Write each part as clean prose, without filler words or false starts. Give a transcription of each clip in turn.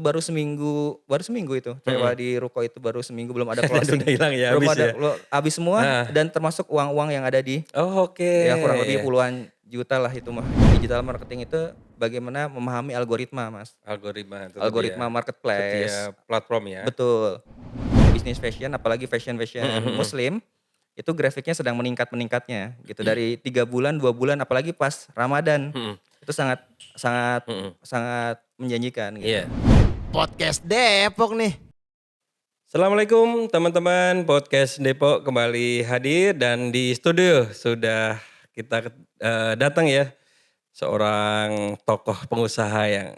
baru seminggu itu, sewa Mhm. di ruko itu baru seminggu, belum ada Dan closing, udah hilang ya, belum habis ada ya? habis semua Heeh. dan termasuk uang-uang yang ada di Oh, oke, ya kurang lebih iya. puluhan juta lah itu mah. Digital marketing itu bagaimana memahami algoritma, Mas. Algoritma itu tadi Algoritma ya, marketplace, setiap platform ya? betul. Bisnis fashion apalagi Mhm fashion-fashion mhm. muslim, itu grafiknya sedang meningkat-meningkatnya gitu dari 3 bulan, 2 bulan apalagi pas Ramadan. Mhm Itu sangat sangat mhm. sangat menjanjikan gitu. Iya. Podcast Depok nih. Assalamualaikum teman-teman, podcast Depok kembali hadir dan di studio sudah kita datang ya, seorang tokoh pengusaha yang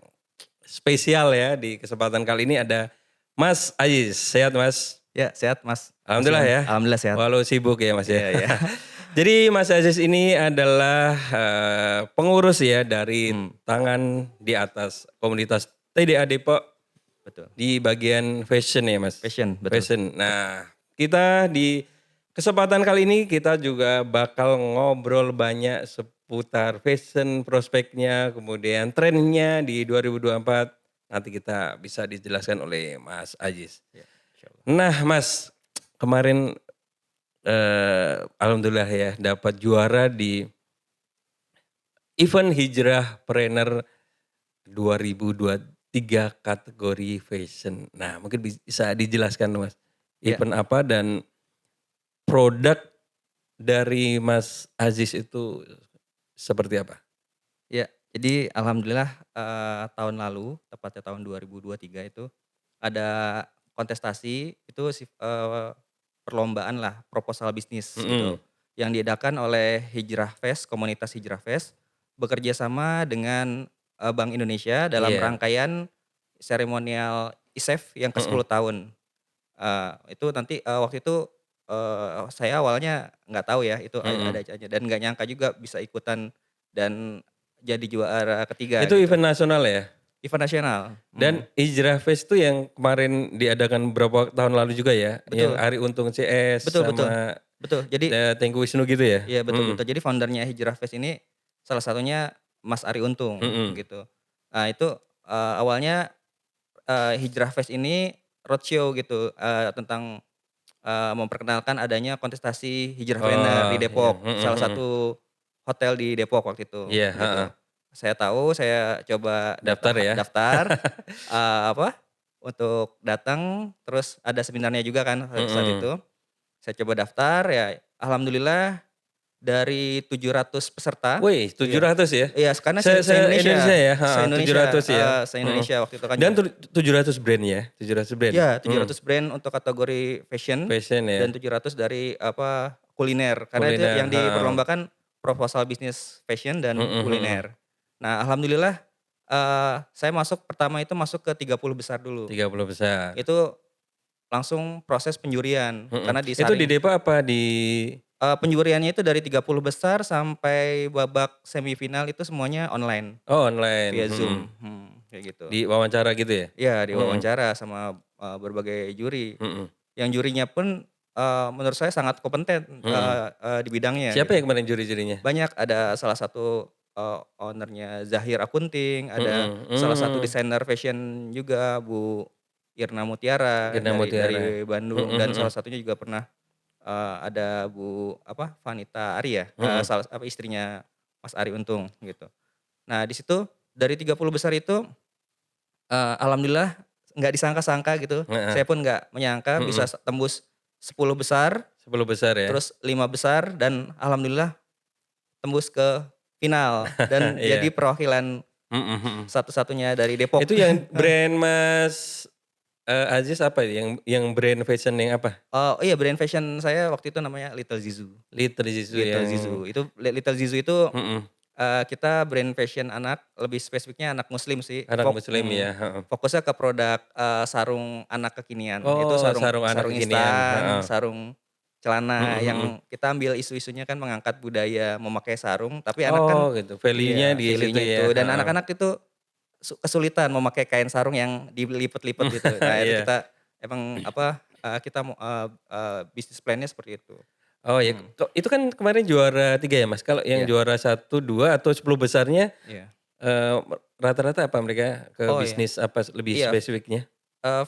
spesial ya. Di kesempatan kali ini ada Mas Aziz. Sehat Mas? Ya, sehat Mas, Mas Alhamdulillah Iwan. ya, Alhamdulillah sehat. walau sibuk ya Mas ya. Iya iya. Jadi Mas Aziz ini adalah pengurus ya dari Mmm, Tangan di Atas komunitas TDA Depok betul. di bagian fashion ya Mas? Fashion, betul. Fashion. Nah, kita di kesempatan kali ini kita juga bakal ngobrol banyak seputar fashion, prospeknya, kemudian trennya di 2024. Nanti kita bisa dijelaskan oleh Mas Aziz. Ya, insyaallah. Nah Mas, kemarin alhamdulillah ya dapat juara di event Hijrah Planner 2023 kategori fashion. Nah, mungkin bisa dijelaskan Mas, Ya event apa dan produk dari Mas Aziz itu seperti apa? ya. Jadi alhamdulillah, tahun lalu, tepatnya tahun 2023 itu, ada kontestasi itu perlombaan lah proposal bisnis gitu, Mhm, yang diadakan oleh Hijrah Fest, komunitas Hijrah Fest, bekerja sama dengan, Bank Indonesia dalam iya, rangkaian seremonial ISEF yang mhm, ke-10 tahun. Itu nanti, waktu itu, saya awalnya nggak tahu ya itu ada mhm. acaranya dan nggak nyangka juga bisa ikutan dan jadi juara ketiga Itu gitu. event nasional ya? Event nasional, Dan Hijrah Fest itu yang kemarin diadakan beberapa tahun lalu juga ya? Yang betul Arie Untung CS betul betul sama betul. Jadi Tengku Wisnu gitu ya? iya betul Mhm, betul. Jadi founder-nya Hijrah Fest ini salah satunya Mas Arie Untung mhm, gitu. Nah itu, awalnya, Hijrah Fest ini roadshow gitu, tentang memperkenalkan adanya kontestasi hijrah planner di oh iya, Depok, mhm salah mhm. satu hotel di Depok waktu itu, Iya, heeh, gitu. Saya tahu, saya coba daftar ya? daftar, untuk datang, terus ada seminarnya juga kan saat Mhm. itu. Saya coba daftar, ya alhamdulillah dari 700 peserta Wih, iya 700 ya? iya, karena Se-Indonesia se-Indonesia ya? Heeh, se-Indonesia, 700 ya? Mhm. se-Indonesia waktu itu kan Dan 700 brand ya? 700 brand? iya, Mhm, 700 brand untuk kategori fashion fashion dan ya? 700 dari kuliner. Karena itu Kuliner, yang heeh. diperlombakan proposal bisnis fashion dan Mhm mhm. kuliner. Nah, alhamdulillah, saya masuk pertama itu masuk ke 30 besar dulu. 30 besar. Itu langsung proses penjurian Mhm. karena Itu di disaring, Depok apa di penjuriannya itu dari 30 besar sampai babak semifinal itu semuanya online oh online? via Mhm. Zoom, kayak gitu. Di wawancara gitu ya? Iya, Mhm, diwawancara sama, berbagai juri. mhm, Yang jurinya pun, menurut saya sangat kompeten, mhm. di bidangnya Siapa gitu. yang kemarin juri-jurinya? Banyak, ada salah satu, owner-nya Zahir Akunting, ada Mhm, salah satu mmm, desainer fashion juga Bu Irna Mutiara Gina Mutiara. dari Bandung Mhm dan mhm, salah satunya juga pernah, ada Bu Vanita Ari ya, mhm. istrinya Mas Arie Untung gitu. Nah di situ dari 30 besar itu, alhamdulillah nggak disangka-sangka gitu, Heeh, saya pun nggak menyangka bisa mhm. tembus 10 besar, 10 besar ya? terus 5 besar dan alhamdulillah tembus ke final dan jadi Iya. perwakilan Mhm mhm. satu-satunya dari Depok. Itu yang brand Mas, Aziz apa ya? Yang brand fashion yang apa? Oh iya, brand fashion saya waktu itu namanya Little Zizu. Liter Zizu Little yang Zizu, itu Little Zizu itu, mhm, kita brand fashion anak, lebih spesifiknya anak muslim sih, anak muslim ya? Heeh. fokusnya ke produk, sarung anak kekinian. Itu Oh, sarung sarung anak sarung kekinian, instan, heeh. sarung celana Mhm mhm. yang kita ambil isu-isunya kan mengangkat budaya memakai sarung, tapi anak kan Oh gitu, value-nya iya, di situ value-nya ya? itu dan Heeh. anak-anak itu kesulitan memakai kain sarung yang dilipet-lipet gitu. Nah itu Iya. kita emang kita mau, bisnis plan-nya seperti itu. Oh ya, Mhm, itu kan kemarin juara 3 ya Mas? Kalau yang iya juara 1, 2 atau 10 besarnya iya. Eee, rata-rata apa mereka ke Oh ya, bisnis apa lebih iya, spesifiknya?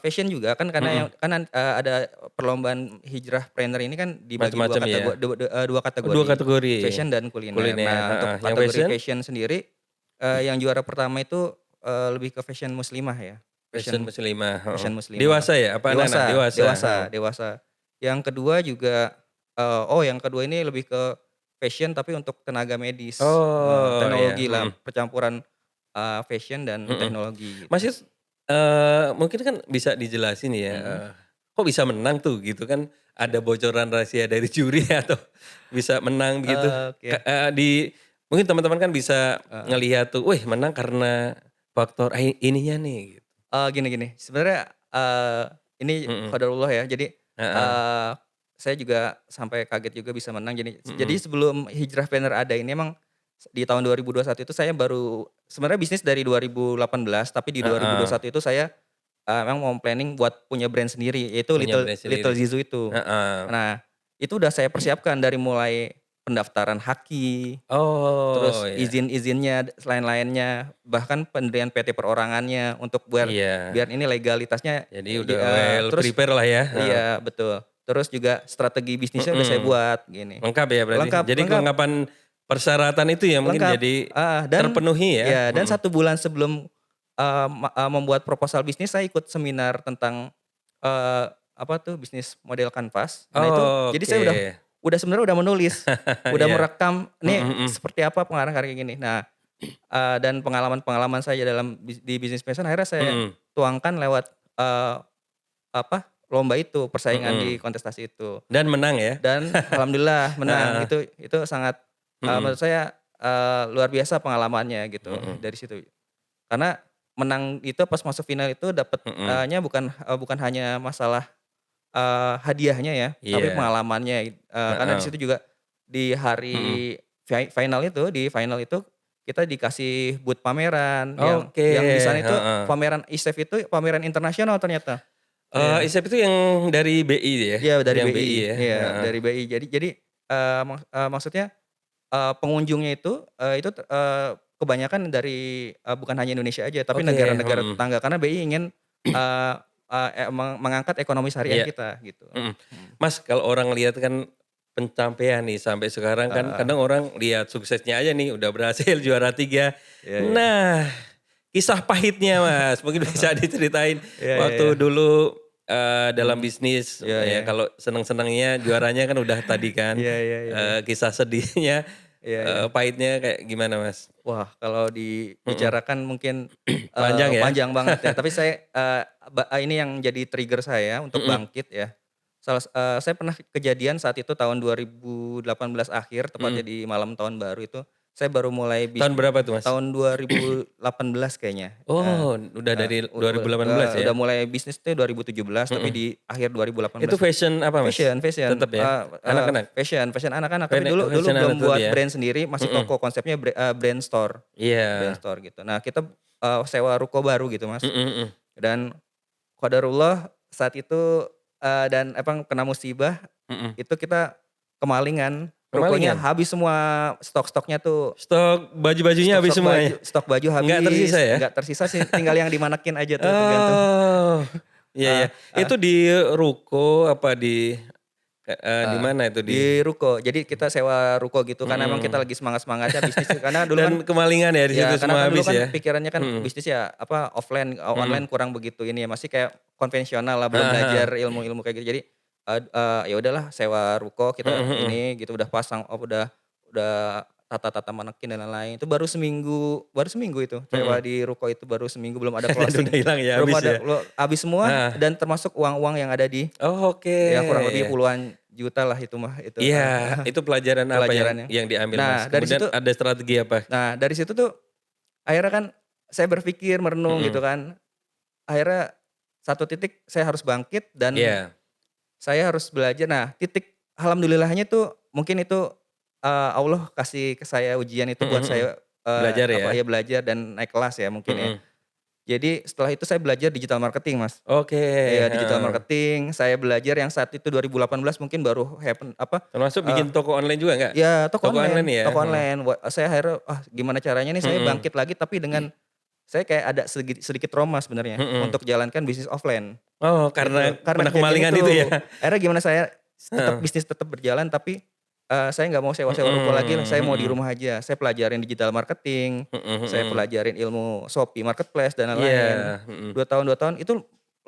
fashion juga kan karena Mhm, ada perlombaan hijrah planner ini kan dibagi macam-macam ya? dua Oh 2 kategori, kategori, fashion dan kuliner. kuliner, Nah heeh, untuk yang kategori fashion? fashion sendiri, yang juara pertama itu, lebih ke fashion muslimah ya, Fashion fashion muslimah, heeh. fashion muslimah. Dewasa ya? Apa anak-anak? Dewasa Dewasa, dewasa heeh. dewasa. Yang kedua juga, yang kedua ini lebih ke fashion tapi untuk tenaga medis, Oh ya, teknologilah, mhm, percampuran, fashion dan mhm. teknologi gitu. Mas it mungkin kan bisa dijelasin ya, Mhm, kok bisa menang tuh gitu kan, ada siap. bocoran rahasia dari juri atau bisa menang begitu? Oke, Di mungkin teman-teman kan bisa heeh. ngelihat tuh, wih menang karena faktor ininya nih gitu. Gini gini, sebenarnya, ini Mhm, qadarullah ya. Jadi, heeh, saya juga sampai kaget juga bisa menang. Jadi mhm, sebelum Hijrah Planner ada ini emang di tahun 2021 itu saya baru sebenarnya bisnis dari 2018, tapi di heeh, 2021 itu saya, memang mau planning buat punya brand sendiri, yaitu punya Little brand Little sendiri. Zizu itu. Heeh. Nah, itu udah saya persiapkan dari mulai pendaftaran haki, Oh terus ya, izin-izinnya, lain-lainnya, bahkan pendirian PT perorangannya untuk biar iya. biar ini legalitasnya, Jadi udah well terus prepare lah ya, heeh, iya betul. Terus juga strategi bisnisnya udah saya mhm. buat gini. Lengkap ya berarti? Lengkap Jadi lengkap kelengkapan persyaratan itu ya mungkin lengkap, jadi dan terpenuhi ya? ya dan Mhm. 1 bulan sebelum, membuat proposal bisnis saya ikut seminar tentang, eee, apa tuh bisnis model kanvas. Nah itu jadi Oke. saya udah sebenarnya udah menulis, udah Iya. merekam, Mhm nih mhm. seperti apa pengarang kayak gini. Nah, dan pengalaman-pengalaman saya dalam di bisnis fashion akhirnya saya Mhm. tuangkan lewat, lomba itu, persaingan di Mhm. kontestasi itu. Dan menang ya? Dan alhamdulillah menang, Heeh. itu sangat, Mhm. menurut saya, luar biasa pengalamannya gitu Mhm. dari situ. Karena menang itu pas masuk final itu dapat Mhm. bukan hanya masalah, hadiahnya ya, tapi Iya. pengalamannya, karena di Heeh. situ juga di Mhm. hari final itu kita dikasih booth pameran Oke, yang di sana itu heeh. pameran ISEF itu pameran internasional ternyata. Iya. ISEP itu yang dari BI ya? Iya dari Yang BI BI, ya? iya Heeh. dari BI. Jadi, maksudnya, pengunjungnya itu, kebanyakan dari, bukan hanya Indonesia aja, tapi Oke, negara-negara mhm. tetangga karena BI ingin, eee eee, mengangkat ekonomi syariah Iya. kita gitu. Mhm. Mhm, Mas, kalau orang lihat kan pencapaian nih sampai sekarang kan heeh, kadang orang lihat suksesnya aja nih udah berhasil juara 3. iya iya. Nah, kisah pahitnya Mas, mungkin bisa diceritain Iya iya waktu iya. dulu, dalam Mhm. bisnis Iya iya. ya kalau seneng-senengnya juaranya kan udah tadi kan, Iya iya iya iya. kisah sedihnya, Iya iya. pahitnya kayak gimana Mas? Wah, kalau Mhm. dibicarakan mungkin, Panjang ya? panjang banget ya, tapi saya, ini yang jadi trigger saya untuk Mhm. bangkit ya. Saya pernah kejadian saat itu tahun 2018 akhir, tepatnya Mhm. di malam tahun baru itu, saya baru mulai Tahun berapa tuh Mas? tahun 2018 kayaknya, Oh, udah dari 2018 ya? udah mulai bisnis tuh 2017, tapi Mhm. di akhir Itu 2018. fashion apa Mas? Fashion fashion, Tetap ya? Anak-anak? fashion anak-anak, tapi dulu dulu Fashion belum anak tapi buat ya? brand sendiri, masih Mhm. toko, konsepnya brand Iya. store gitu. Nah kita, sewa ruko baru gitu Mas, Mhm mhm. dan qadarullah saat itu, dan emang kena musibah, Mhm. itu kita kemalingan, rukonya Kemalingan? habis semua, stok-stoknya tuh, Stok baju-bajunya habis semuanya? stok baju Nggak tersisa habis, ya? nggak tersisa sih, tinggal yang dimanekin aja tuh tergantung. Oh. Iya ya. Heeh heeh. Itu di ruko apa di Heeh, mana itu di ruko. Jadi kita sewa ruko gitu kan emang kita mhm. lagi semangat-semangatnya bisnis karena dulu kan Dan kemalingan ya di situ ya karena semua kan dulu habis kan ya? pikirannya kan Mhm. bisnis ya apa offline, online Mhm. kurang begitu ini ya, masih kayak konvensional lah, belum Heeh heeh. belajar ilmu-ilmu kayak gitu. Jadi, ya udahlah sewa ruko Mhm kita mhm. ini gitu, udah pasang udah tata-tata manekin dan lain-lain. Itu baru seminggu itu sewa Mhm. di ruko itu baru seminggu, belum ada Dan closing, udah hilang ya, belum habis ada ya? habis semua Heeh. dan termasuk uang-uang yang ada di Oh, oke, ya kurang lebih ya. puluhan juta lah itu mah, itu, Iya, itu pelajaran apa yang pelajarannya. diambil Mas? Nah dari Kemudian situ ada strategi apa? dari situ tuh akhirnya kan saya berpikir, merenung gitu Mhm. kan. Akhirnya satu titik saya harus bangkit dan Iya. saya harus belajar. Nah, titik alhamdulillahnya tuh mungkin itu, Allah kasih ke saya ujian itu Mhm buat mhm. saya, Belajar ya? belajar dan naik kelas ya mungkin ya. Mhm. Jadi setelah itu saya belajar digital marketing, Mas. Oke, Iya, digital heeh. marketing, saya belajar yang saat itu 2018 mungkin baru Termasuk eee, bikin toko online juga nggak? ya Toko online ya? toko Heeh. online. Saya akhirnya, gimana caranya nih saya Mhm. bangkit lagi tapi dengan saya kayak ada sedikit trauma sebenarnya Mhm. untuk jalankan bisnis offline, Oh, karena gitu. Karena kena kejadian kemalingan itu, itu ya? akhirnya gimana saya Heeh. bisnis tetap berjalan tapi, saya nggak mau sewa-sewa ruko lagi, Mhm saya mau di mhm. rumah aja. Saya pelajarin digital marketing, Mhm saya mhm. pelajarin ilmu Shopee Marketplace dan Iya, lain-lain. mhm. 2 tahun itu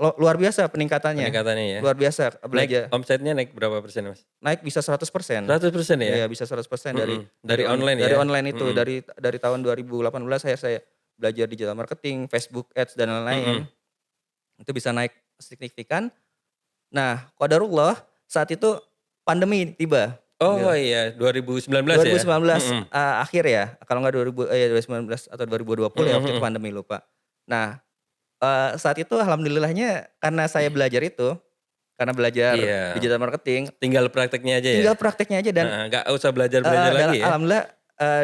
luar biasa peningkatannya, Peningkatannya ya? luar biasa Naik belajar. omsetnya naik berapa persen, Mas? Naik bisa 100%. 100% ya? Iya bisa 100% Mhm. Dari online dari ya? online itu, Mhm. dari tahun 2018 saya belajar digital marketing, Facebook Ads dan lain-lain, Mhm. itu bisa naik signifikan. Nah, qadarullah saat itu pandemi tiba, Oh gitu. iya, 2019 ya? 2019, Mhm. akhir ya, kalau nggak 2019 atau 2020 Mhm ya waktu itu mhm. pandemi lupa. Nah, saat itu alhamdulillahnya karena saya belajar itu, karena belajar Iya, digital marketing, tinggal prakteknya aja ya? tinggal prakteknya aja dan Heeh, nggak usah belajar-belajar lagi ya? Alhamdulillah,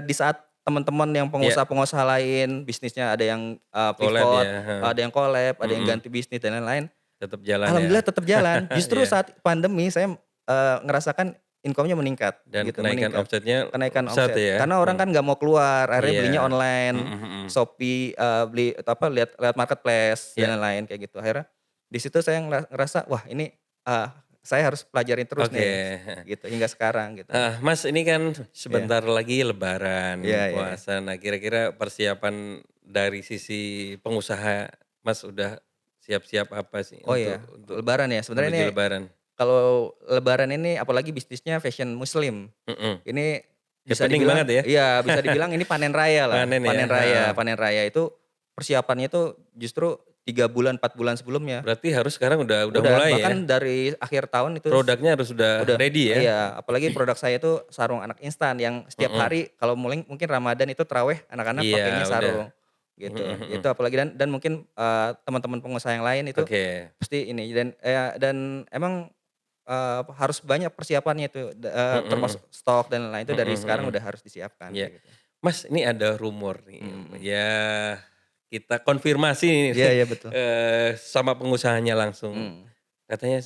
di saat teman-teman yang Iya, pengusaha-pengusaha lain bisnisnya ada yang, collab pivot, ya? Heeh. ada yang collab, ada yang Mhm. ganti bisnis dan lain-lain. Tetap jalan ya? Alhamdulillah tetap jalan. Justru Iya, saat pandemi saya, ngerasakan income-nya meningkat dan gitu, kenaikan meningkat. omsetnya Kenaikan pesat omset. ya? Karena orang kan nggak mau keluar, akhirnya belinya Iya. online, Mhm mhm. Shopee, beli lihat lewat marketplace dan Iya, lain-lain kayak gitu. Akhirnya di situ saya ngerasa, wah ini, eee, saya harus pelajarin terus oke, nih, heeh. gitu hingga sekarang gitu. Mas ini kan Iya, sebentar lagi lebaran, iya iya iya. puasa. Nah kira-kira persiapan dari sisi pengusaha Mas udah siap-siap apa sih Oh untuk ya, lebaran ya. Sebenarnya menuju ini lebaran? kalau lebaran ini apalagi bisnisnya fashion muslim. Mhm. Ini bisa Happening dibilang banget ya? iya, bisa dibilang ini panen raya lah. Panen ya? Panen raya Heeh. panen raya itu persiapannya itu justru 3 bulan, 4 bulan sebelumnya. Berarti harus sekarang udah Udah, mulai ya? bahkan dari akhir tahun itu Produknya harus sudah udah ready ya? iya, apalagi produk saya itu sarung anak instan yang setiap Mhm. hari kalau mungkin Ramadan itu tarawih anak-anak Iya pakainya udah. sarung, Mhm gitu. mhm. Itu apalagi dan mungkin, teman-teman pengusaha yang lain itu Oke. pasti ini dan emang, harus banyak persiapannya itu, Mhm mhm. termasuk stok dan lain-lain itu Mhm dari sekarang mhm. udah harus disiapkan Iya. kayak gitu. Mas ini ada rumor nih, Mhm mhm. ya kita konfirmasi nih, Iya iya betul. sama pengusahanya langsung. Mhm, Katanya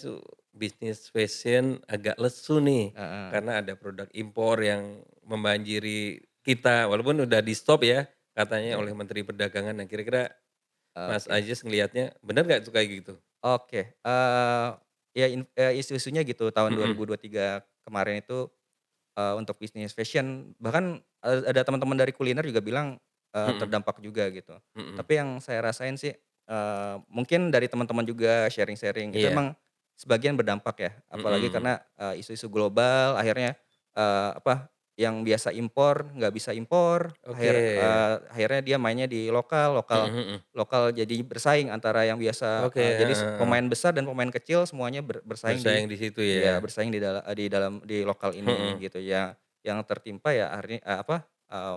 bisnis fashion agak lesu nih, heeh, karena ada produk impor yang membanjiri kita, walaupun udah di-stop ya, katanya oleh iya, Menteri Perdagangan. Nah kira-kira Mas oke Ajiez ngelihatnya bener nggak tuh kayak gitu? oke, ya isu-isunya gitu tahun Mhm 2023 kemarin itu, untuk bisnis fashion bahkan, ada teman-teman dari kuliner juga bilang, mhm terdampak juga gitu. mhm. Tapi yang saya rasain sih, mungkin dari teman-teman juga sharing-sharing itu Iya, emang sebagian berdampak ya, apalagi mhm. karena, isu-isu global akhirnya, yang biasa impor nggak bisa impor, Oke. akhirnya dia mainnya di lokal Mhm lokal mhm. lokal jadi bersaing antara yang biasa, Oke, jadi heeh heeh. pemain besar dan pemain kecil semuanya bersaing di Bersaing di situ iya, ya? bersaing di lokal ini Mhm. gitu ya, yang tertimpa ya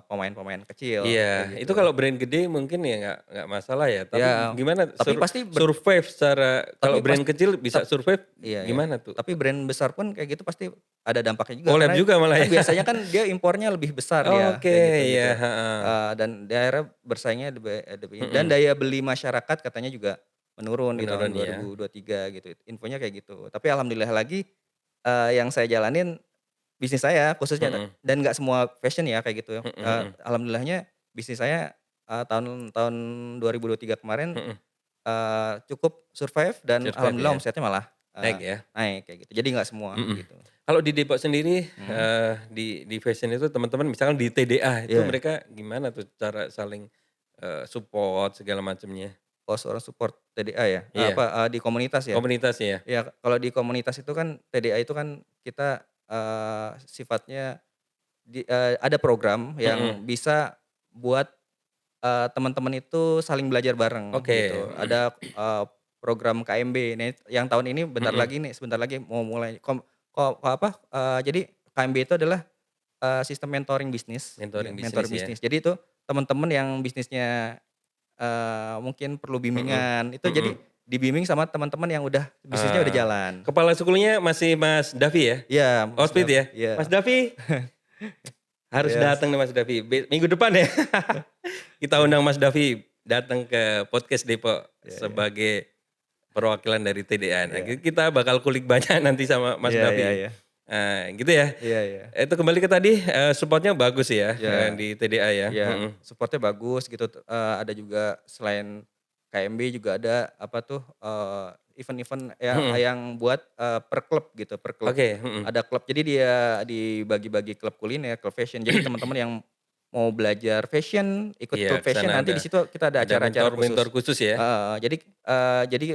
pemain-pemain kecil kayak Iya, itu gitu. kalau brand gede mungkin ya nggak masalah ya, tapi Ya, gimana tapi pasti survive secara kalau tapi pas brand kecil bisa tep survive iya iya, gimana tuh? tapi brand besar pun kayak gitu pasti ada dampaknya juga Collab karena juga malah kan ya? biasanya kan dia impornya lebih besar dia Oke, kayak gitu iya, gitu, heeh. dan daerah bersaingnya dan Mhm, daya beli masyarakat katanya juga menurun di tahun menurun ya? 2023 gitu, infonya kayak gitu. Tapi alhamdulillah lagi, yang saya jalanin bisnis saya khususnya Mhm, dan nggak semua fashion ya kayak gitu, mhm mhm, alhamdulillahnya bisnis saya, tahun tahun 2023 kemarin, mhm, cukup survive dan survive alhamdulillah ya? omsetnya malah, Naik ya? naik kayak gitu. Jadi nggak semua Mhm. gitu. Kalau di Depok sendiri, Mhm, di fashion itu teman-teman misalkan di TDA itu iya. mereka gimana tuh cara saling, support segala macamnya? Kalau seorang support TDA ya, Iya, di komunitas ya? komunitasnya ya? Ya kalau di komunitas itu kan TDA itu kan kita, sifatnya ada program Mhm, yang bisa buat teman-teman itu saling belajar bareng oke, gitu. mhm, Ada, program KMB. Nih yang tahun ini mhm, sebentar lagi mau mulai jadi KMB itu adalah, sistem mentoring bisnis, mentoring bisnis mentoring ya? bisnis. Jadi itu teman-teman yang bisnisnya, mungkin perlu Mhm, bimbingan, itu jadi mhm. dibimbing sama teman-teman yang udah bisnisnya udah Ah, jalan. kepala sukunya masih Mas Davi ya? Iya, Mas Outfit Davi, ya? Mas iya Davi, harus iya, datang nih Mas Davi, minggu depan ya. Kita undang Mas Davi, datang ke podcast Depok Iya, iya. sebagai perwakilan dari TDA. Nah, Iya. kita bakal kulik banyak nanti sama Mas Iya, iya, Davi. iya. Nah, gitu ya. Iya, iya. Itu kembali ke tadi, supportnya bagus ya, Iya. di TDA ya? Iya, Mhm. support-nya bagus gitu, ada juga selain KMB juga ada apa tuh, event-event Mhm. yang buat, per klub gitu, per klub. Oke, mhm. Ada klub, jadi dia dibagi-bagi klub kuliner, klub fashion. Jadi teman-teman yang mau belajar fashion, ikut Iya, klub ke fashion, sana nanti di situ kita ada ada acara-acara mentor-mentor khusus. khusus ya? Heeh, jadi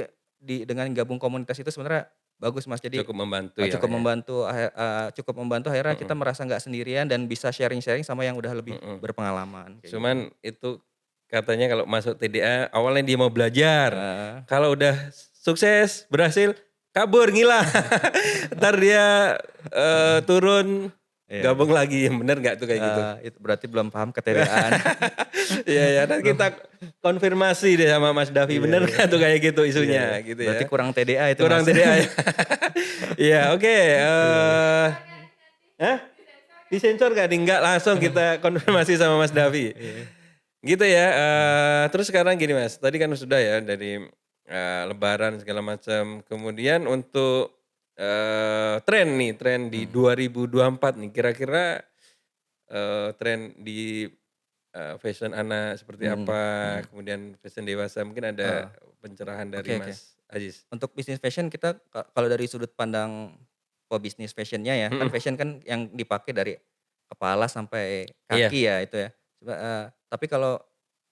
dengan gabung komunitas itu sebenarnya bagus, Mas. Jadi, Cukup membantu ya, Kak, ya? cukup membantu akhirnya kita Mhm, merasa nggak sendirian dan bisa sharing-sharing sama yang udah lebih mhm. berpengalaman, kayak gitu. Cuman itu katanya kalau masuk TDA awalnya dia mau belajar, Heeh, kalau udah sukses, berhasil, kabur, ngilang. Entar dia, turun, iya, gabung lagi, bener nggak tuh kayak gitu? itu berarti belum paham ketedeaan. Iya ya, nanti Belum, kita konfirmasi deh sama Mas Davi, iya, bener iya, nggak tuh kayak gitu iya, isunya, iya, gitu berarti ya. kurang TDA itu, Kurang Mas. TDA ya. Iya, oke, Iya, iya, hah? Disensor nggak nih? Nggak, langsung kita konfirmasi sama Mas Davi. iya, Gitu ya, mhm, terus sekarang gini Mas, tadi kan sudah ya dari, lebaran segala macam, kemudian untuk, tren di mhm, 2024 nih, kira-kira, tren di, fashion anak seperti mhm, apa, mhm, kemudian fashion dewasa, mungkin ada heeh, pencerahan dari oke, oke. Mas Aziz? Untuk bisnis fashion kita kalau dari sudut pandang pebisnis fashion-nya ya, kan Mhm, fashion kan yang dipakai dari kepala sampai iya, kaki ya itu ya. Tapi kalau,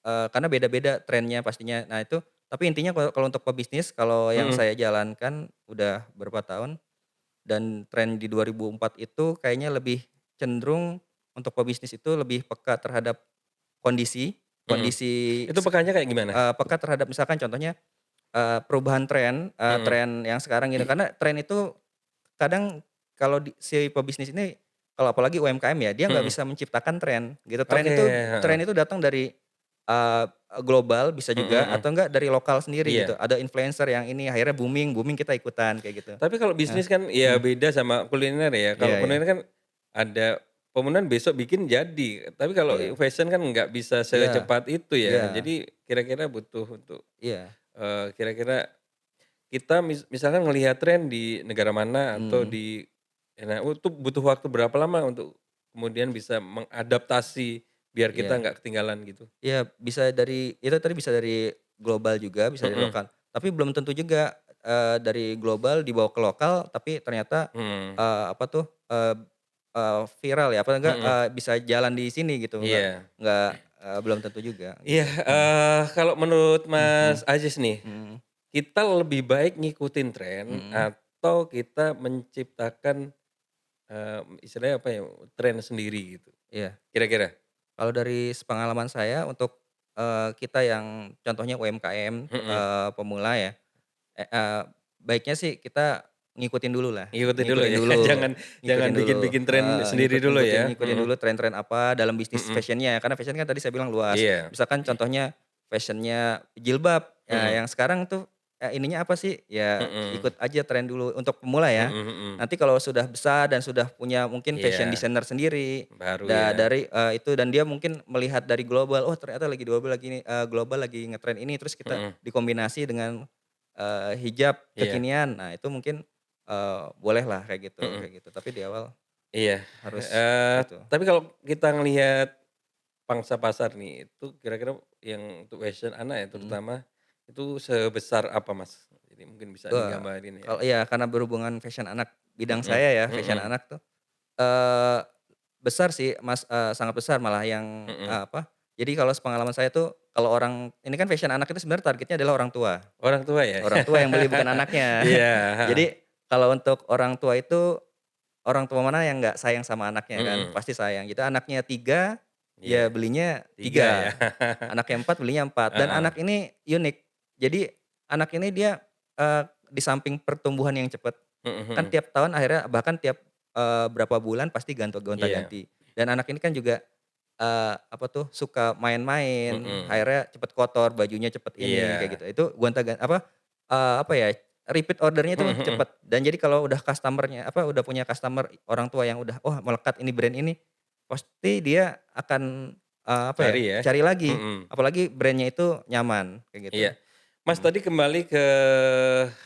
karena beda-beda trennya pastinya. Nah itu, tapi intinya kalau kalau untuk pebisnis, kalau yang mhm, saya jalankan udah berapa tahun dan tren di 2004 itu kayaknya lebih cenderung untuk pebisnis itu lebih peka terhadap kondisi mhm. kondisi Itu pekanya kayak gimana? peka terhadap misalkan contohnya, perubahan tren, Mhm, tren yang sekarang gitu, karena tren itu kadang kalau si pebisnis ini, kalau apalagi UMKM ya, dia nggak mhm. bisa menciptakan tren gitu. Oke, heeh. Tren itu datang dari, eee, global bisa Mhm, juga mhm. atau enggak dari lokal sendiri gitu. Iya. Ada influencer yang ini akhirnya booming booming kita ikutan kayak gitu. Tapi kalau Nah, bisnis kan ya mhm, beda sama kuliner ya. iya, Kalau iya, kuliner kan ada pemenuhan besok bikin jadi. Tapi kalau iya, fashion kan nggak bisa iya, secepat itu ya. iya, Jadi kira-kira butuh untuk, iya, kira-kira kita misalkan ngelihat tren di negara mana atau mhm, di nah itu butuh waktu berapa lama untuk kemudian bisa mengadaptasi biar kita iya. nggak ketinggalan gitu? Iya, bisa dari itu tadi bisa dari global juga, bisa dari Mhm, lokal. Tapi belum tentu juga, dari global dibawa ke lokal, tapi ternyata, mhm, apa tuh, viral ya, apa enggak, mhm, bisa jalan di sini gitu, iya. enggak, belum tentu juga Iya, gitu. Mhm, kalau menurut mhm, Mas mhm, Aziz nih, mhm, kita lebih baik ngikutin tren mhm, atau kita menciptakan, istilahnya apa ya, tren sendiri gitu, iya. kira-kira? Kalau dari sepengalaman saya untuk, kita yang contohnya UMKM, Mhm, pemula ya, baiknya sih kita ngikutin dulu lah, ngikutin dulu ngikutin ya, dulu jangan jangan ngikutin dulu, bikin-bikin tren heeh, sendiri dulu ya? ngikutin Mhm, dulu tren-tren apa dalam bisnis mhm, fashion-nya, karena fashion kan tadi saya bilang luas. iya, Misalkan contohnya fashion-nya jilbab, mhm, yang sekarang tuh, ininya apa sih, ya mhm, ikut aja tren dulu untuk pemula ya. mhm, mhm, Nanti kalau sudah besar dan sudah punya mungkin fashion iya, designer sendiri, baru ya, dari, itu dan dia mungkin melihat dari global, oh ternyata global lagi ngetren ini, terus kita mhm, dikombinasi dengan, hijab iya, kekinian. Nah itu mungkin, bolehlah mhm, kayak gitu. Tapi di awal iya, harus itu. tapi kalau kita ngelihat pangsa pasar nih, itu kira-kira yang untuk fashion anak ya Mhm. terutama, itu sebesar apa Mas? Jadi mungkin bisa Wah, digambarin ya? kalau iya karena berhubungan fashion anak, bidang Mhm, saya ya fashion mhm, anak tuh, eee, besar sih Mas, sangat besar malah yang, mhm. jadi kalau sepengalaman saya tuh kalau orang ini kan fashion anak itu sebenarnya targetnya adalah orang tua. Orang tua ya? Orang tua yang beli bukan anaknya. Iya, heeh, Jadi kalau untuk orang tua itu, orang tua mana yang nggak sayang sama anaknya kan, mhm, pasti sayang. Jadi anaknya 3 iya, ya belinya 3 ya? 3, anaknya 4 belinya 4. Dan Heeh, anak ini unik. Jadi anak ini dia, di samping pertumbuhan yang cepat, mhm, kan mhm, tiap tahun akhirnya bahkan tiap, berapa bulan pasti iya, gonta-ganti. Dan anak ini kan juga, apa tuh, suka main-main, mhm, akhirnya cepet kotor, bajunya cepet ini, kayak iya, gitu. Itu apa ya, repeat order-nya itu mhm, mhm, cepet. Dan jadi kalau udah udah punya customer orang tua yang udah, "Oh melekat ini brand ini," pasti dia akan, apa ya, Cari ya. cari lagi. Mhm. Apalagi brand-nya itu nyaman, kayak gitu. Iya. Mas Mhm. tadi kembali ke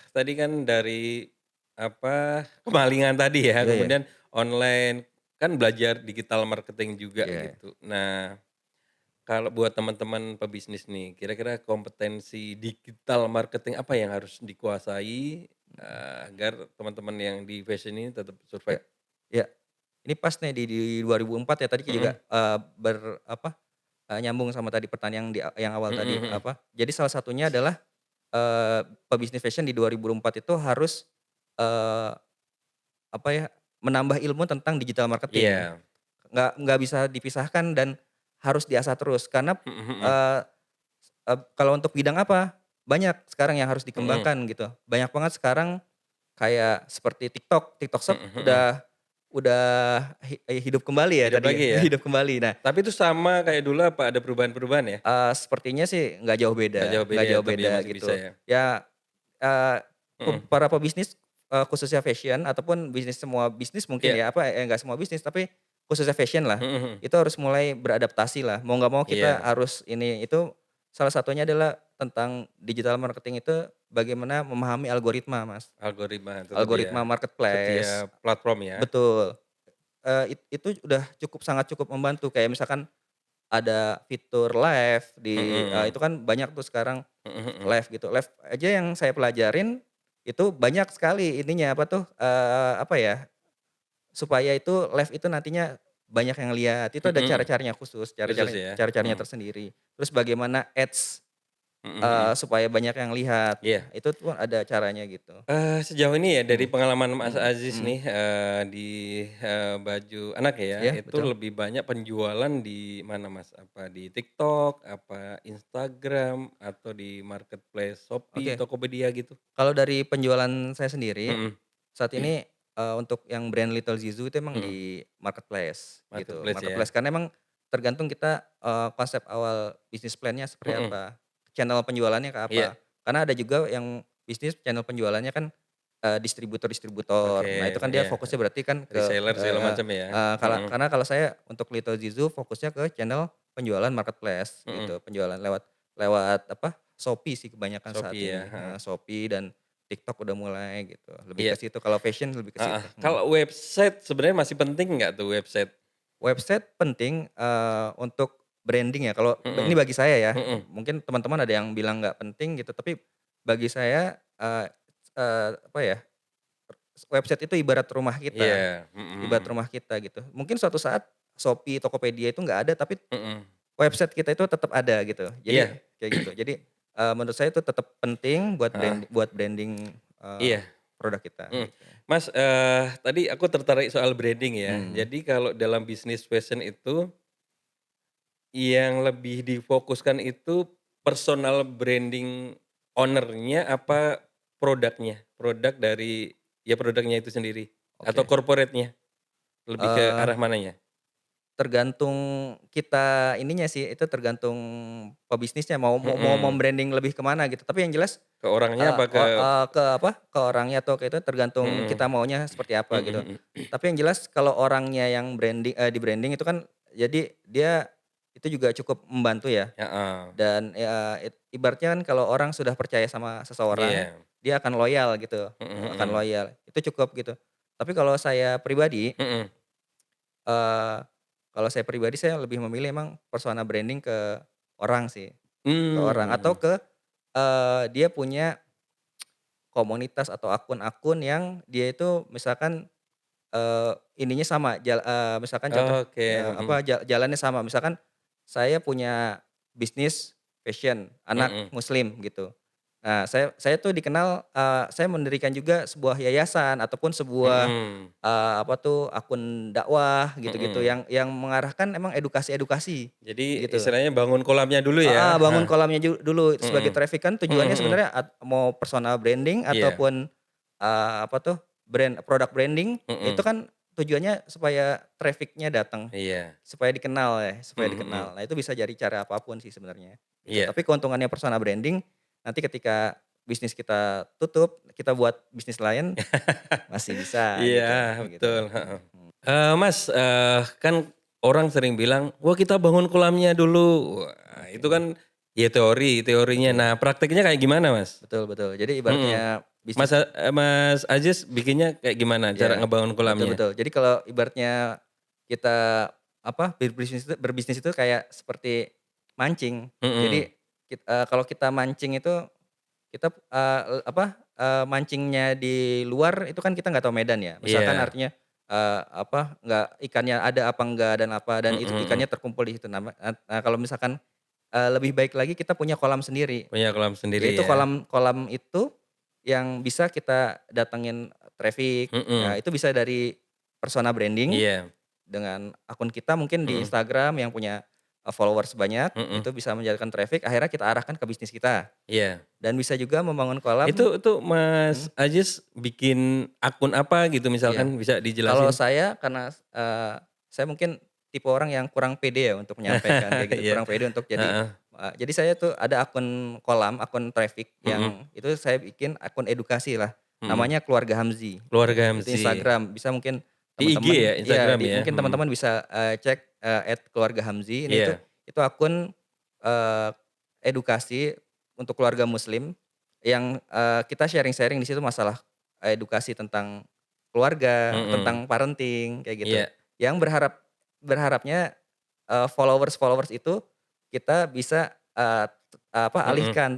tadi kan dari apa, kemalingan tadi ya, Iya, iya. kemudian online, kan belajar digital marketing juga Iya. gitu. Nah, kalau buat teman-teman pebisnis nih, kira-kira kompetensi digital marketing apa yang harus dikuasai, Mhm. agar teman-teman yang di fashion ini tetap Iya. survive? Iya. Ini pas nih di 2004 ya tadi juga, Mhm. nyambung sama tadi pertanyaan yang awal Mhm tadi, mhm. jadi salah satunya adalah, pebisnis fashion di 2004 itu harus, eee, apa ya, menambah ilmu tentang digital marketing. Iya. Nggak bisa dipisahkan dan harus diasah terus karena, Mhm mhm. eee kalau untuk bidang apa, banyak sekarang yang harus Mhm. dikembangkan gitu. Banyak banget sekarang kayak seperti TikTok, TikTok Shop Mhm mhm. udah hidup kembali ya Hidup tadi ya, lagi ya? hidup kembali. Nah, Tapi itu sama kayak dulu apa ada perubahan-perubahan ya? sepertinya sih Nggak jauh beda nggak ya, jauh tapi ya beda masih bisa gitu. ya? Ya, eee, Mhm. para pebisnis, khususnya fashion ataupun semua bisnis mungkin Iya. ya, nggak semua bisnis tapi khususnya fashion lah, Mhm mhm. itu harus mulai beradaptasi lah. Mau nggak mau kita Iya, harus ini, itu salah satunya adalah tentang digital marketing itu bagaimana memahami algoritma, Mas. algoritma itu tadi ya, Algoritma marketplace, setiap platform ya? betul. Itu udah sangat cukup membantu kayak misalkan ada fitur live Mhm. itu kan banyak tuh sekarang Mhm mhm. live gitu. Live aja yang saya pelajarin itu banyak sekali ininya apa tuh, apa ya, supaya itu live itu nantinya banyak yang lihat. Itu ada Mhm. cara-caranya khusus, Khusus ya? cara-caranya Mhm. tersendiri. Terus bagaimana ads, Mhm mhm. supaya banyak yang lihat. Iya. Itu tuh ada caranya gitu. Sejauh ini ya dari Mhm, pengalaman Mas mhm, Aziz mhm. nih, di, baju anak ya, Iya itu betul. lebih banyak penjualan di mana Mas? Apa di TikTok, apa Instagram, atau di marketplace Shopee, Oke. Tokopedia gitu? Kalau dari penjualan saya sendiri, Mhm. saat ini, untuk yang brand Little Zizu itu emang Mhm. di marketplace gitu, Marketplace marketplace. ya? Karena emang tergantung kita, konsep awal bisnis plan-nya seperti Mhm. apa, channel penjualannya ke Iya. apa. Karena ada juga yang bisnis channel penjualannya kan, distributor-distributor. Oke, Nah itu kan dia iya. fokusnya berarti kan ke Reseller segala macam ya? Mhm. karena kalau saya untuk Little Zizu fokusnya ke channel penjualan marketplace Mhm. gitu, penjualan lewat lewat apa, Shopee sih kebanyakan saat Shopee ya? ini, Heeh. Shopee dan TikTok udah mulai gitu, lebih ke Iya. situ, kalau fashion lebih ke Heeh. situ, mhm. Kalau website sebenarnya masih penting nggak tuh website? Website penting, untuk branding ya, kalau ini Mhm. bagi saya ya, Mhm. mungkin teman-teman ada yang bilang nggak penting gitu, tapi bagi saya, apa ya, website itu Iya. Mhm ibarat mhm. rumah kita gitu. Mungkin suatu saat Shopee, Tokopedia itu nggak ada, tapi Mhm. website kita itu tetap ada gitu. Jadi Iya. kayak gitu. Jadi, menurut saya itu tetap penting Heeh. buat branding, Iya. produk kita Mhm. gitu. Mas, tadi aku tertarik soal branding ya. Mmm, Jadi kalau dalam bisnis fashion itu, yang lebih difokuskan itu personal branding owner-nya apa produknya? Produk dari ya produknya itu sendiri atau oke. corporate-nya? Lebih ke Eee, arah mananya? Tergantung kita ininya sih, itu tergantung pebisnisnya mau Mhm. branding lebih ke mana gitu. Tapi yang jelas, Ke orangnya apa ke ke apa, ke orangnya atau ke itu tergantung kita mhm. maunya seperti apa gitu. Mhm mhm. Tapi yang jelas kalau orangnya yang di-branding itu kan jadi dia itu juga cukup membantu ya. Heeh. Dan ya ibaratnya kan kalau orang sudah percaya sama seseorang, Iya. dia akan loyal gitu, Mhm akan mhm. loyal, itu cukup gitu. Tapi kalau saya pribadi, Mhm. eee, saya lebih memilih emang persona branding ke orang sih, ke orang atau Mmm. ke, dia punya komunitas atau akun-akun yang dia itu misalkan, ininya sama, misalkan contoh, Oke, mhm. jalannya sama. Misalkan saya punya bisnis fashion, anak Mhm. muslim gitu. Nah, saya tuh dikenal, saya mendirikan juga sebuah yayasan ataupun sebuah, Mhm. apa tuh, akun dakwah gitu-gitu Mhm. yang mengarahkan emang edukasi-edukasi Jadi gitu. istilahnya bangun kolamnya dulu Heeh, ya? bangun Heeh. kolamnya dulu sebagai Mhm. traffic kan Mhm tujuannya mhm. sebenarnya mau personal branding Iya. ataupun, apa tuh, product branding, itu Mhm. kan tujuannya supaya traffic-nya datang, Iya. supaya dikenal ya, supaya Mhm mhm. dikenal. Nah itu bisa jadi cara apapun sih sebenarnya, gitu. Iya. Tapi keuntungannya personal branding, nanti ketika bisnis kita tutup, kita buat bisnis lain masih bisa Iya, gitu, kayak gitu. betul, heeh. Mhm, mhm. Mas, kan orang sering bilang, "Wah, kita bangun kolamnya dulu." Wah, itu kan ya teorinya. Betul. Nah, prakteknya kayak gimana, Mas? Betul betul. Jadi Mhm. ibaratnya Mas bisnis Mas Aziz bikinnya kayak gimana cara ya, ngebangun betul kolamnya? betul. Jadi kalau ibaratnya kita, berbisnis itu kayak seperti mancing. Mhm. Jadi kalau kita mancing itu kita, mancingnya di luar itu kan kita nggak tahu medan ya. Misalkan Iya. artinya, nggak ikannya ada apa enggak dan Mhm itu mhm. ikannya terkumpul di situ. Nah, kalau misalkan, lebih baik lagi kita punya kolam sendiri. Punya kolam sendiri Yaitu ya? kolam kolam itu yang bisa kita datengin traffic, ya Mhm. itu bisa dari persona branding Iya. dengan akun kita mungkin di Mhm. Instagram yang punya, followers banyak, Mhm. itu bisa menjadikan traffic akhirnya kita arahkan ke bisnis kita. Iya. Dan bisa juga membangun kolam. Itu Mas Mhm, Aziz bikin akun apa gitu iya. misalkan bisa Kalau dijelasin? saya karena, saya mungkin tipe orang yang kurang pede ya untuk menyampaikan kayak gitu, Iya. kurang pede untuk Heeh. jadi saya tuh ada akun kolam, akun traffic Mhm. yang itu saya bikin akun edukasi lah, Mhm. namanya Keluarga Hamzi, Keluarga gitu. Itu Hamzi. Instagram, bisa mungkin Di IG ya, teman-teman iya, Instagram ya? mungkin Mhm. teman-teman bisa, cek, @keluarga Hamzi, ini Iya. itu akun, eee, edukasi untuk keluarga muslim yang, kita sharing-sharing di situ masalah edukasi tentang keluarga, Mhm. tentang parenting, kayak gitu. Iya. Yang berharapnya, followers-followers itu kita bisa, Mhm. alihkan,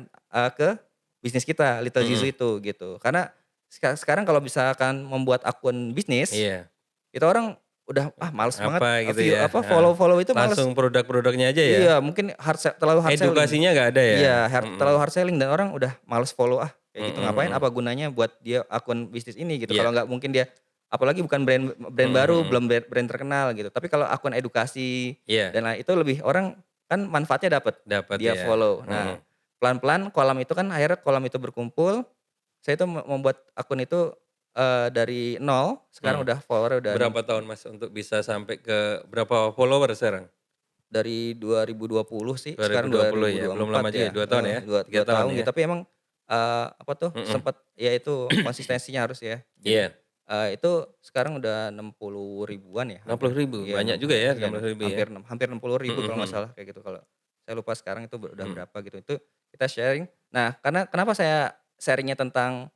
ke bisnis kita, Little Zizu Mhm. itu, gitu. Karena sekarang kalau misalkan membuat akun bisnis, Iya. itu orang udah, males banget, Apa gitu view ya, heeh. follow-follow itu males. Langsung produk-produknya aja ya? Iya, mungkin terlalu hard selling. Edukasinya nggak ada ya? Iya, terlalu Mhm. hard selling dan orang udah males follow, kayak gitu, Mhm ngapain, mhm. apa gunanya buat dia akun bisnis ini gitu, kalau Iya. nggak mungkin dia apalagi bukan brand brand Mhm baru, mhm. belum brand terkenal gitu. Tapi kalau akun edukasi Iya, dan lain itu lebih orang kan manfaatnya dapet, dapat dia ya. follow. Mhm. Nah, pelan-pelan kolam itu kan akhirnya kolam itu berkumpul, saya itu membuat akun itu, dari nol, sekarang Mhm. udah follower udah Berapa tahun Mas untuk bisa sampai ke berapa follower sekarang? dari 2020 sih, sekarang 2020 ya? Belum 2024 lama juga ya, ya, 2 tahun ya? 3 dua tahun tahun ya? gitu. Tapi emang, apa tuh, Mhm. sempet ya itu konsistensinya harus ya. Jadi, Iya, itu sekarang udah 60 ribuan ya, hampir 60.000 iya banyak juga ya, iya 60.000 ya? hampir 60 ribu Mhm kalau nggak mhm. salah kayak gitu, kalau saya lupa sekarang itu udah Mhm. berapa gitu. Itu kita sharing. Nah, karena kenapa saya sharing-nya tentang,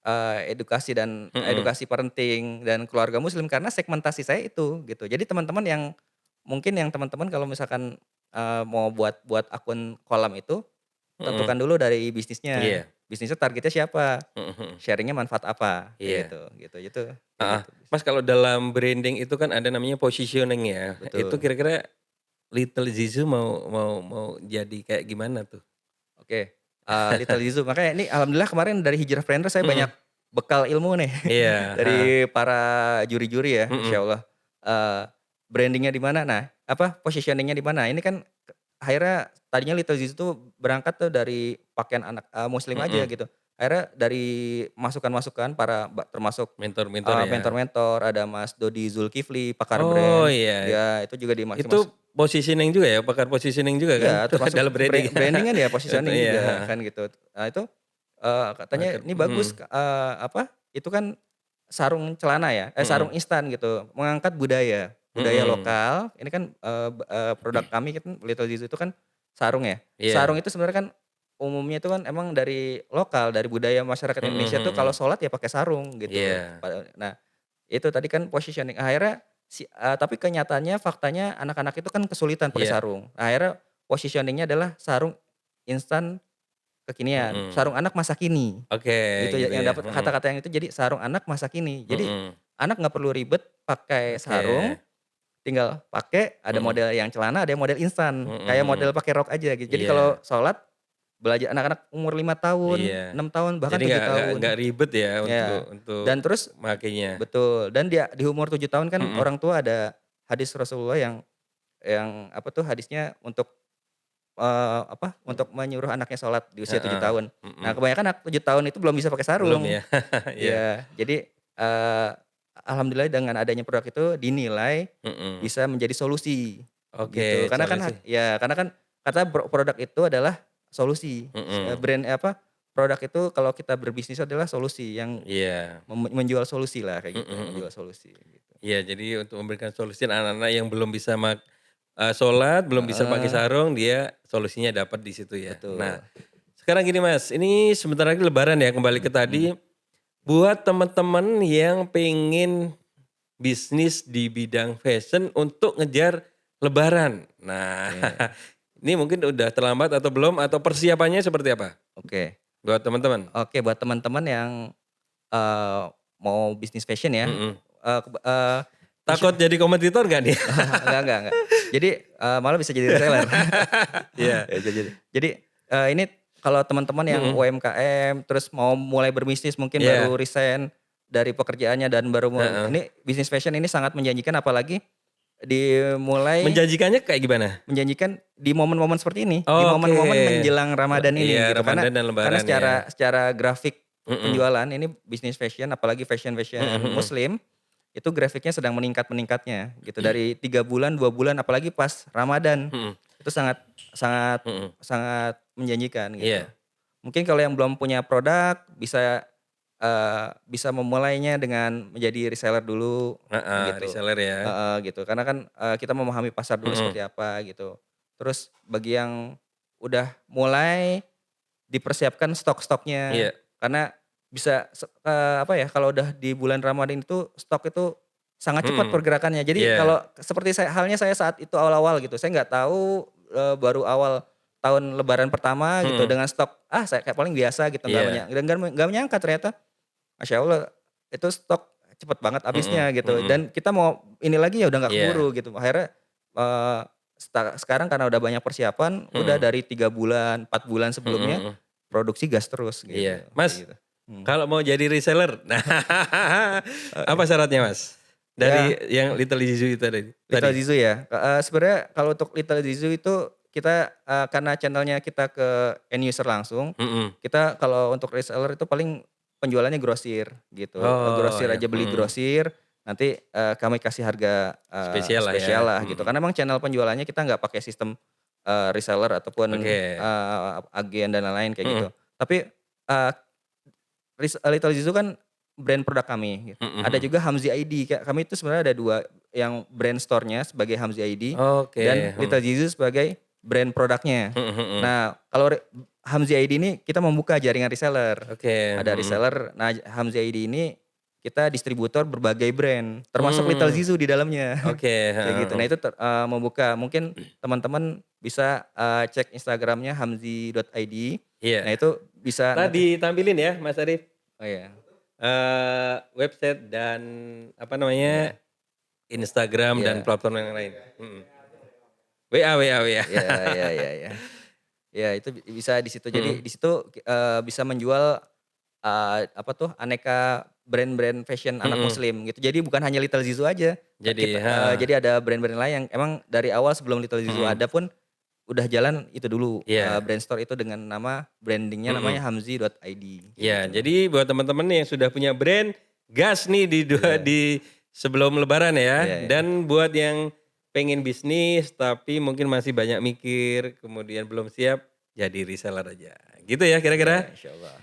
Mhm. edukasi parenting dan keluarga muslim, karena segmentasi saya itu, gitu. Jadi teman-teman yang mungkin yang teman-teman kalau misalkan, mau buat akun kolam itu, Mhm. tentukan dulu dari bisnisnya. Iya. Bisnisnya targetnya siapa, Mhm mhm. sharing-nya manfaat apa, kayak Iya. gitu gitu. Itu kayak Heeh. gitu. Mas kalau dalam branding itu kan ada namanya positioning ya. Itu Betul. kira-kira Little Zizu mau jadi kayak gimana tuh? Oke, Little Zizu, makanya ini alhamdulillah kemarin dari Hijrah Frienders saya banyak Mhm. bekal ilmu nih Iya, heeh. dari para juri-juri ya, Mhm. insyaallah. Eee, branding-nya di mana, nah positioning-nya di mana, ini kan akhirnya tadinya Little Zizu tuh berangkat tuh dari pakaian anak, muslim aja Mhm. gitu. Akhirnya dari masukan-masukan para termasuk, Mentor-mentor ya. mentor-mentor, ada Mas Dodi Zulkifli, pakar Oh brand, iya. ya itu juga Itu positioning juga ya, pakar positioning juga kan? iya, termasuk Dalam branding. branding kan ya, Betul, positioning iya, juga heeh. kan gitu. Nah itu, katanya Pakar ini bagus, itu kan sarung celana ya, sarung mhm. instan gitu, mengangkat budaya, budaya Mhm. lokal. Ini kan, produk kami kan Little Zizu itu kan sarung ya. Sarung Iya. itu sebenarnya kan umumnya itu kan emang dari lokal, dari budaya masyarakat Mhm Indonesia tuh kalau mhm. sholat ya pakai sarung gitu. Iya. Nah itu tadi kan positioning, akhirnya tapi kenyataannya, faktanya anak-anak itu kan kesulitan pakai Iya. sarung. Nah, akhirnya positioning-nya adalah sarung instan kekinian, Mhm. sarung anak masa kini, Oke gitu ya, gitu yang ya, dapat mhm. kata-kata yang itu jadi sarung anak masa kini. Jadi Mhm. anak nggak perlu ribet pakai sarung, Oke. tinggal pakai, ada Mhm. model yang celana, ada yang model instan, Mhm kayak mhm. model pakai rok aja gitu. Jadi kalau Iya. sholat, belajar anak-anak umur 5 tahun, Iya. 6 tahun, bahkan Jadi 7 nggak tahun. ribet ya Ya, untuk dan terus makainya. betul, dan dia di umur 7 tahun kan Mhm. orang tua ada hadis Rasulullah yang apa tuh hadisnya untuk, untuk menyuruh anaknya sholat di usia 7 Heeh. tahun. Nah, Mhm. kebanyakan anak 7 tahun itu belum bisa pakai Belum sarung. ya? Iya. Iya, jadi, alhamdulillah dengan adanya produk itu dinilai Mhm. bisa menjadi solusi, gitu. Oke, Karena kan solusi. ya karena kan kata produk itu adalah solusi, Mhm. brand produk itu kalau kita berbisnis adalah solusi yang Iya. menjual solusi lah kayak gitu, Mhm, mhm. menjual solusi gitu. Iya, jadi untuk memberikan solusi anak-anak yang belum bisa sholat, belum bisa pakai Heeh, sarung, dia solusinya dapat di situ ya. Nah, betul. sekarang gini Mas, ini sebentar lagi lebaran ya, kembali ke Mhm, tadi, buat teman-teman yang pengen bisnis di bidang fashion untuk ngejar lebaran. Nah, oke ini mungkin udah terlambat atau belum, atau persiapannya seperti apa oke. buat teman-teman? Oke, buat teman-teman yang, eee, mau bisnis fashion ya, Mhm. eee, keb eee, Takut jadi kompetitor nggak nih? enggak. Jadi, malah bisa jadi reseller. Iya. Ya jadi, ini kalau teman-teman yang Mhm. UMKM, terus mau mulai berbisnis mungkin baru Iya. resign dari pekerjaannya dan baru mau Heeh. ini bisnis fashion ini sangat menjanjikan apalagi dimulai Menjanjikannya kayak gimana? menjanjikan di momen-momen seperti ini, di Oke. momen-momen menjelang Ramadan Iya, ini gitu. Karena Ramadan dan karena Lebaran ya. secara grafik Mhm. penjualan ini bisnis fashion apalagi Mhm, fashion-fashion mhm. muslim, itu grafiknya sedang meningkat-meningkatnya gitu dari 3 bulan, 2 bulan apalagi pas Ramadan. Mhm, Itu sangat sangat mhm. sangat menjanjikan gitu. Iya. Mungkin kalau yang belum punya produk bisa memulainya dengan menjadi reseller dulu Heeh, gitu. reseller ya. Heeh, gitu. Karena kan, kita memahami pasar dulu Mhm. seperti apa gitu. Terus bagi yang udah mulai dipersiapkan stok-stoknya. Iya. Karena bisa apa ya, kalau udah di bulan Ramadan itu stok itu sangat cepat Mhm. pergerakannya. Jadi Iya. kalau seperti halnya saya saat itu awal-awal gitu, saya nggak tahu, baru awal tahun lebaran pertama gitu Mhm. dengan stok, saya kayak paling biasa gitu Iya. dan nggak menyangka ternyata, Masya Allah itu stok cepet banget Mhm, habisnya gitu mhm. dan kita mau ini lagi ya udah nggak Iya. keburu gitu. Akhirnya, eee, sekarang karena udah banyak persiapan, udah Mhm. dari 3 bulan, 4 bulan Mhm, sebelumnya mhm. produksi gas terus gitu, Iya. kayak Mas, gitu. Mhm. kalau mau jadi reseller, nah apa syaratnya Mas? Dari Ya yang Little Zizu itu tadi Little tadi? Zizu ya, sebenarnya kalau untuk Little Zizu itu kita, karena channel-nya kita ke end user langsung, Mhm. kita kalau untuk reseller itu paling penjualannya grosir gitu, Oh grosir ya, aja beli mhm. grosir, nanti, kami kasih harga, Spesial lah ya, spesial lah gitu. mhm. Karena memang channel penjualannya kita nggak pakai sistem, reseller ataupun, Oke. agen dan lain-lain kayak gitu. Mhm. Tapi, eee, Little Zizu kan brand produk kami gitu. Mhm, Ada mhm. juga Hamzi ID, kami itu sebenarnya ada 2 yang brand store-nya sebagai Hamzi ID dan Oke, Little mhm. Zizu sebagai brand produknya. Mhm, mhm. Nah, kalau Hamzi ID ini kita membuka jaringan reseller. Oke, Ada mhm. reseller, nah Hamzi ID ini kita distributor berbagai brand, termasuk Little Mmm. Zizu di dalamnya, Oke, kayak heeh, gitu. Nah heeh. itu membuka mungkin teman-teman bisa, cek Instagram-nya hamzi.id. Iya. Nah itu bisa Entar nanti ditampilin ya Mas Arif, oh ya, website dan apa iya namanya, Instagram dan iya. platform yang lain. Mhm. WA. Iya iya iya iya. Iya itu bisa di situ. Jadi Mhm, di situ, bisa menjual, apa tuh, aneka brand-brand fashion anak mhm. muslim gitu. Jadi bukan hanya Little Zizu aja, Jadi jadi ada brand-brand lain yang emang dari awal sebelum Little Zizu mhm, ada pun udah jalan itu dulu, iya, brand store itu dengan nama branding-nya namanya mhm. hamzi.id kayak Iya, gitu. jadi buat teman-teman yang sudah punya brand, gas nih Iya di sebelum lebaran ya. iya iya. Dan buat yang pengen bisnis tapi mungkin masih banyak mikir, kemudian belum siap, jadi reseller aja. Gitu ya Iya kira-kira? insyaallah.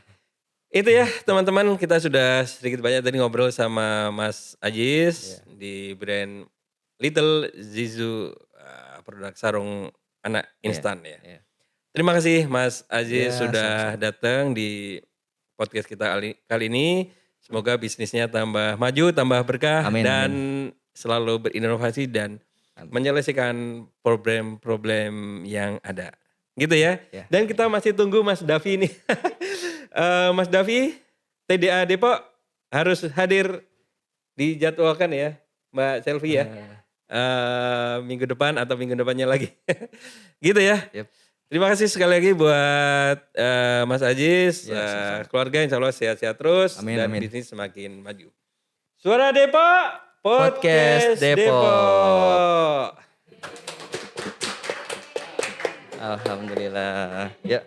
Itu ya teman-teman, kita sudah sedikit banyak tadi ngobrol sama Mas Ajis Iya di brand Little Zizu, produk sarung anak iya instan ya. iya. Terima kasih Mas Ajis Iya sudah sama-sama. datang di podcast kita kali ini. Semoga bisnisnya tambah maju, tambah berkah Amin dan amin. selalu berinovasi dan Amin. menyelesaikan problem-problem yang ada. Gitu ya. Ya Dan kita amin. masih tunggu Mas Davi nih. Mas Davi, TDA Depok harus hadir dijadwalkan ya, Mbak Selvi ya. Minggu depan atau minggu depannya lagi. Gitu ya. Yap. Terima kasih sekali lagi buat, Mas Ajis, Iya sama-sama. keluarga insyaallah sehat-sehat terus Amin dan amin. bisnis semakin maju. Suara Depok, Podcast podcast Depok. Depok. Alhamdulillah. Ya.